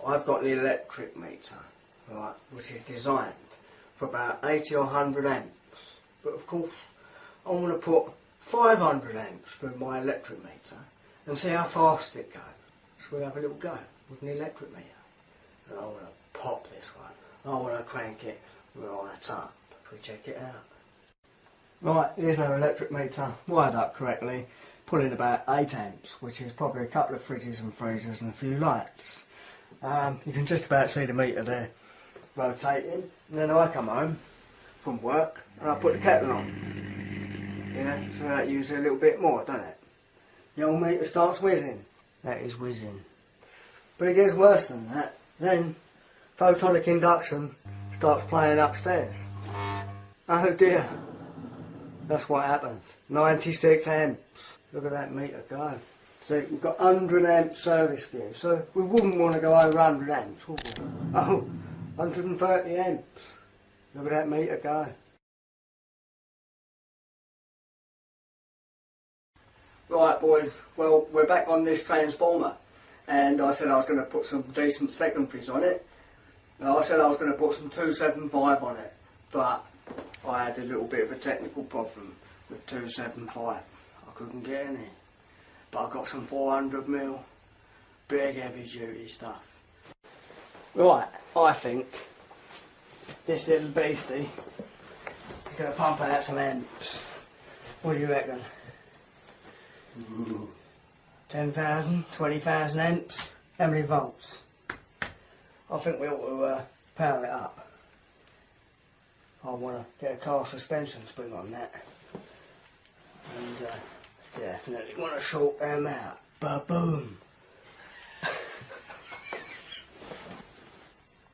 I've got the electric meter, right, which is designed for about 80 or 100 amps. But of course, I want to put 500 amps through my electric meter and see how fast it goes. So we'll have a little go with an electric meter. And I want to pop this one. I want to crank it right up. We check it out. Right, here's our electric meter, wired up correctly, pulling about 8 amps, which is probably a couple of fridges and freezers and a few lights. You can just about see the meter there rotating, and then I come home from work and I put the kettle on. Yeah, so that uses a little bit more, doesn't it? The old meter starts whizzing. That is whizzing. But it gets worse than that. Then photonic induction starts playing upstairs. Oh dear. That's what happens. 96 amps. Look at that meter go. So we've got 100 amp service view. So we wouldn't want to go over 100 amps, would we? Oh, 130 amps. Look at that meter go. Right boys, well we're back on this transformer. And I said I was going to put some decent secondaries on it. And I said I was going to put some 275 on it. But I had a little bit of a technical problem with 275. I couldn't get any. But I got some 400mm big heavy duty stuff. Right, I think this little beastie is going to pump out some amps. What do you reckon? 10,000, 20,000 amps? How many volts? I think we ought to power it up. I want to get a car suspension spring on that. And definitely want to short them out. Ba-boom!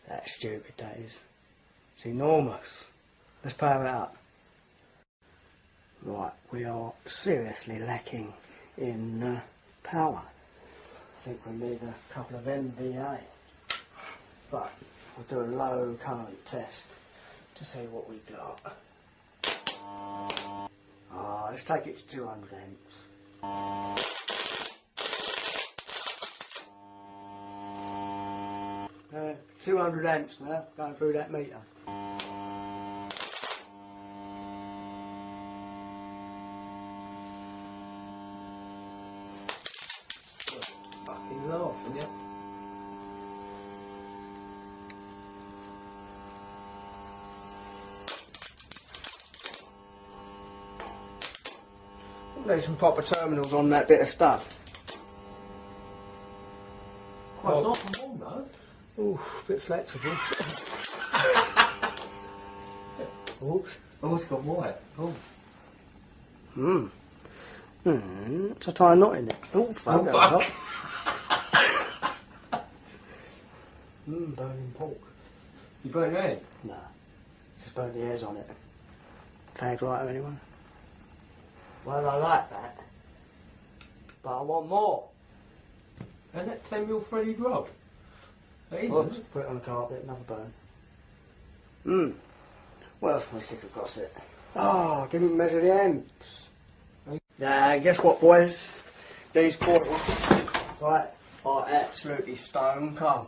That's stupid, that is. It's enormous. Let's power it up. Right, we are seriously lacking in power. I think we need a couple of MVA. But we'll do a low current test to see what we got. Let's take it to 200 amps. 200 amps now, going through that meter. Fucking laughing, yeah. There's some proper terminals on that bit of stuff. Quite not from all though. Ooh, a bit flexible. Oops. Oh, it's got white. Oh. Let's tie a knot in it. Oh, fuck that. Burning pork. You burnt your head? No. Just burnt the hairs on it. Tag lighter, anyone? Well, I like that. But I want more. And that 10mm threaded rod? That isn't. Oops, put it on the carpet, another burn. What else can we stick across it? Oh, didn't measure the amps. Yeah, guess what boys? These coils, right, are absolutely stone cold.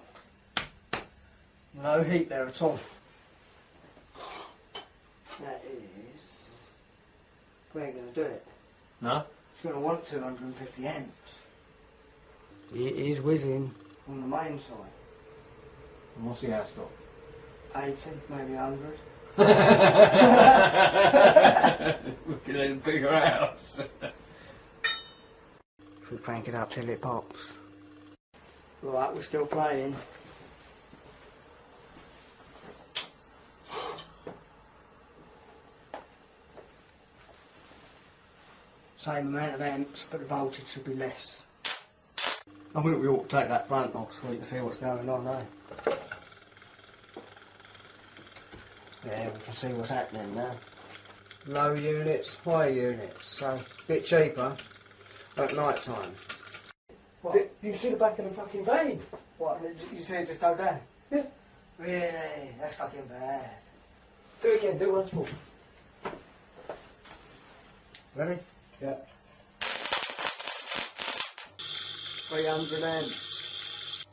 No heat there at all. That is... we ain't going to do it. No? It's going to want 250 amps. It is whizzing on the main side. And what's the house got? 80, maybe 100. We can even bigger house. If we crank it up till it pops. Right, we're still playing. Same amount of amps, but the voltage should be less. I think we ought to take that front off so we can see what's going on now. Yeah, we can see what's happening now. Low units, high units, so a bit cheaper at night time. What? You can see the back of the fucking vein. What, you see it just go down? Yeah. Really? That's fucking bad. Do it again, do it once more. Ready? Yeah. 300 amps.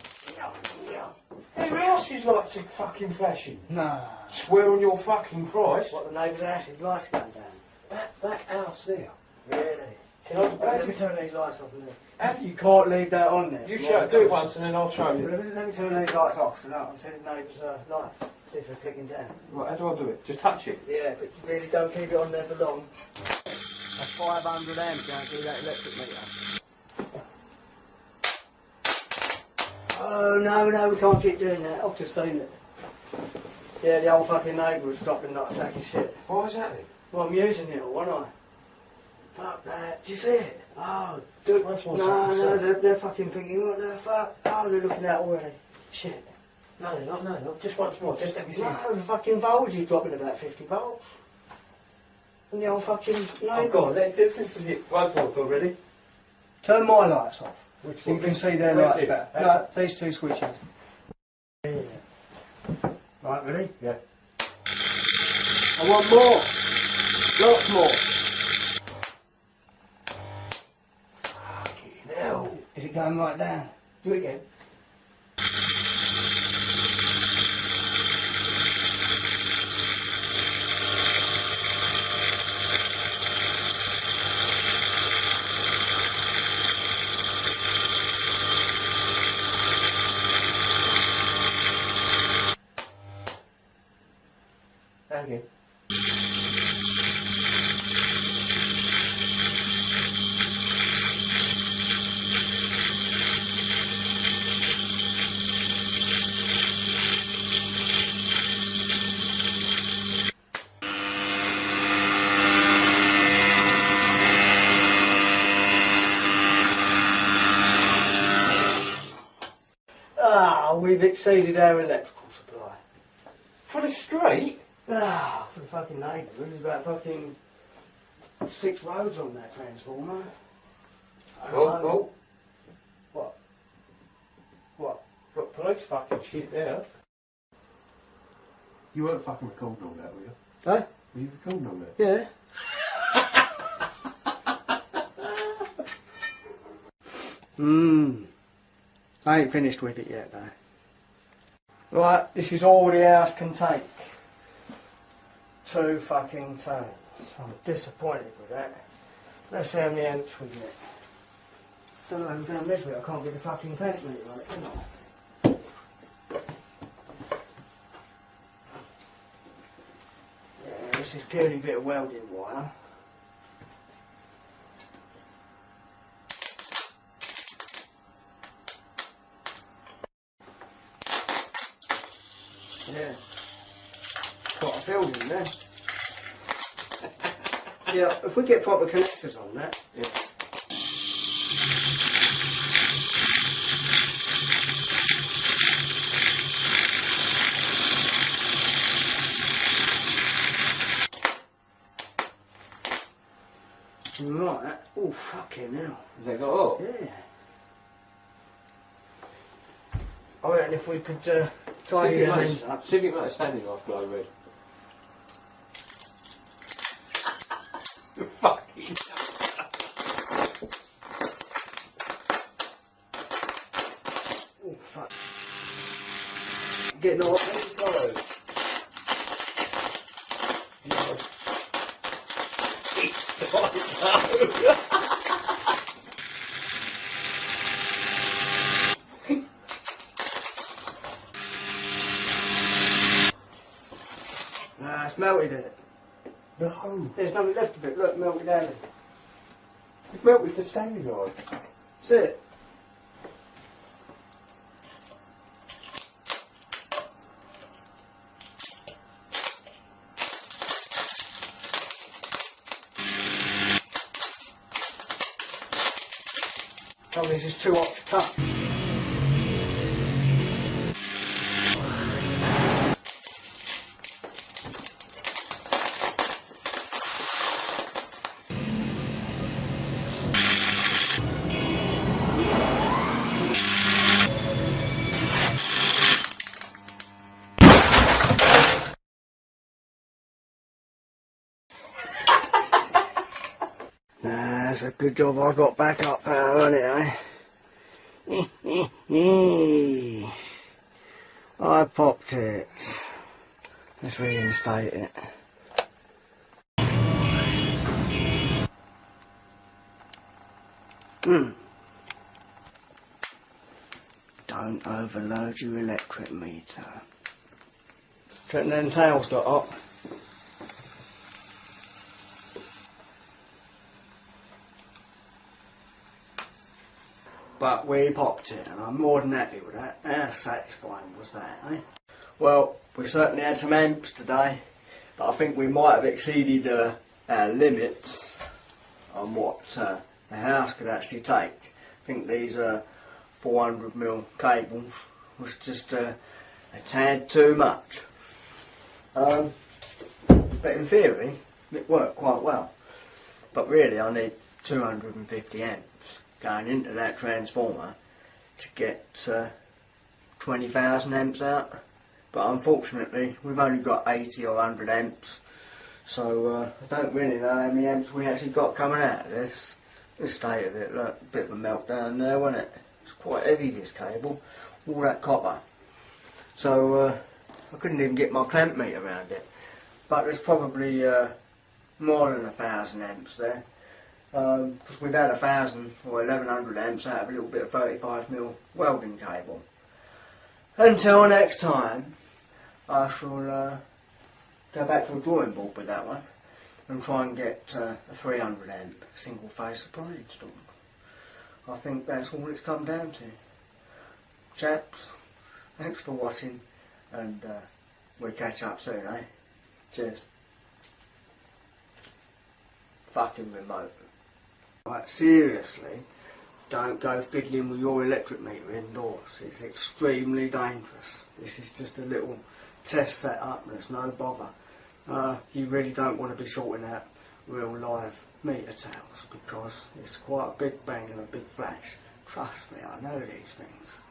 Who else is like to fucking flashing? Nah. Swear on your fucking Christ. What, the neighbour's house, his lights going down? That house there. Really? Can I Let me turn these lights off a minute. You can't leave that on there. You do it once and then I'll show you. Let me turn these lights off so now I can see the neighbour's lights. See if they're clicking down. Right, how do I do it? Just touch it? Yeah, but you really don't keep it on there for long. That's 500 amps going through that electric meter. Oh, no, we can't keep doing that. I've just seen it. Yeah, the old fucking neighbour was dropping like a sack of shit. Why was that then? Well, I'm using it all, aren't I? Fuck that. Do you see it? Oh, Do it once more. no, they're fucking thinking, what the fuck? Oh, they're looking out already. Shit. No, they're not, no. Just once more. Just let me see. No, the fucking voltage is dropping about 50 volts. And the old fucking neighbour. Oh, go on, this is it. Once more, go, ready? Turn my lights off. Which So you one? can see their Where's lights this? better. No, these two switches. Yeah. Right, ready? Yeah. I want more. Lots more. Fucking hell. Is it going right down? Do it again. And again. Ah, we've exceeded our electrical supply. For the street? Ah, for the fucking neighbour. There's about fucking 6 roads on that transformer. Oh. What? What? Got police fucking shit there. You weren't fucking recording all that, were you? Huh? Were you recording all that? Yeah. I ain't finished with it yet though. Right, this is all the house can take. 2 fucking tons. I'm disappointed with that. Let's see how many amps we get. Don't know how I'm going to mess with it. I can't get the fucking fence meter on it, can I? Yeah, this is purely a bit of welding wire. Yeah. Quite a building there. Yeah, if we get proper connectors on that. Yeah. Right. Oh, fucking hell. Has that got up? Yeah. I reckon if we could tidy the ends up. See if you might standing off glow red. Fucking Oh, fuck. Getting all colours. Nah, it's melted in it. No. There's nothing left of it. Look, melted down it. It's melted the standing line. See it? Oh, this is too hot to touch. Nah, it's a good job I got backup power on it, eh? I popped it. Let's reinstate it. Don't overload your electric meter. Turn them tails got up. But we popped it, and I'm more than happy with that. How satisfying was that, eh? Well, we certainly had some amps today, but I think we might have exceeded our limits on what the house could actually take. I think these 400mm cables was just a tad too much. But in theory, it worked quite well. But really, I need 250 amps going into that transformer to get 20,000 amps out. But unfortunately, we've only got 80 or 100 amps. So I don't really know how many amps we actually got coming out of this. The state of it, look, a bit of a meltdown there, wasn't it? It's quite heavy, this cable, all that copper. So I couldn't even get my clamp meter around it. But there's probably more than 1,000 amps there. Because we've had 1,000 or 1,100 amps out of a little bit of 35mm welding cable. Until next time, I shall go back to a drawing board with that one and try and get a 300 amp single phase supply installed. I think that's all it's come down to. Chaps, thanks for watching, and we'll catch up soon, eh? Cheers. Fucking remote. Right, seriously, don't go fiddling with your electric meter indoors. It's extremely dangerous. This is just a little test setup and it's no bother. You really don't want to be sorting out real live meter tails because it's quite a big bang and a big flash. Trust me, I know these things.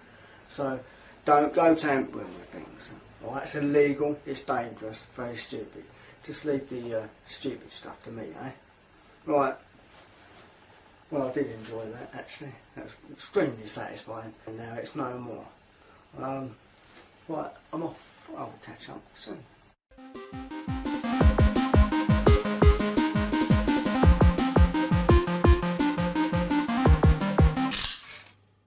So don't go tampering with things. Right, it's illegal, it's dangerous, very stupid. Just leave the stupid stuff to me, eh? Right. Well, I did enjoy that actually. That was extremely satisfying, and now it's no more. Right, I'm off. I'll catch up soon.